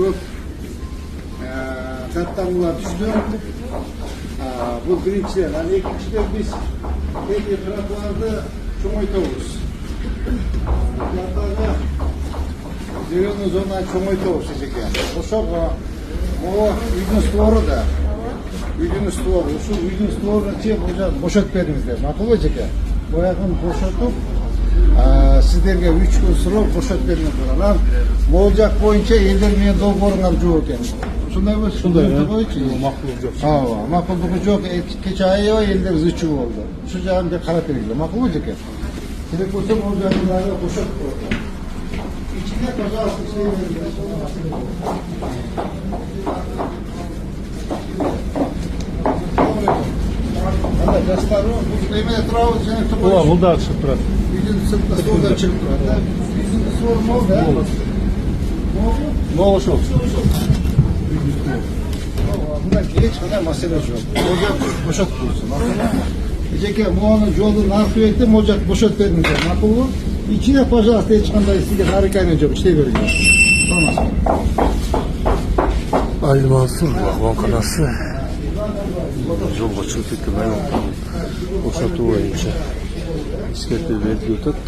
Көп каттамалар түштү. Бул биринчиден, анан экинчиден биз эки тротуарды чоңойтобуз. Тротуарды зеленый зона чоңойтобуз эжеке. Ошого могу үйдүн створу да. Үйдүн створу, ушул үйдүн створун чейин бошотуп бериңиздер. Макулбу эжеке? Боягын бошотуп, сиздерге 3 күн суроо бошотуп бериңиздер. Анан могул жак боюнча элдер менен долбооруңар жок экен. Ушундайбы? Ушундай койчу. Макулдук жок. Ооба, макулдугу жок. Кече аябай элдер зычуу болду. Ушул жагын бир карап бериңиздер. Макулбу эжеке? Керек болсо могул жагындагы бошотуп коет. İçine pazartesi şey veriyoruz. Hadi gastarı bu kıymet etrafı senin tutma. Ulan bu da açık durar. Bizim sırtla solda çıktı. Bizim de sorun oldu. Ne olmuş olsun? Buna geç kadar mesele yok. Ocak boşalt dursun. Eceke muanın yolun arka etti ocak boşalt vermeyecek. Makul mu? İçine pazartesi hiç kanda istedik harikayla yok. İşte vereceğiz. Olmaz. Ali Mansur Bankanası жолго чыгып кеткен аймактын бошотуу боюнча эскертүү берилип атат.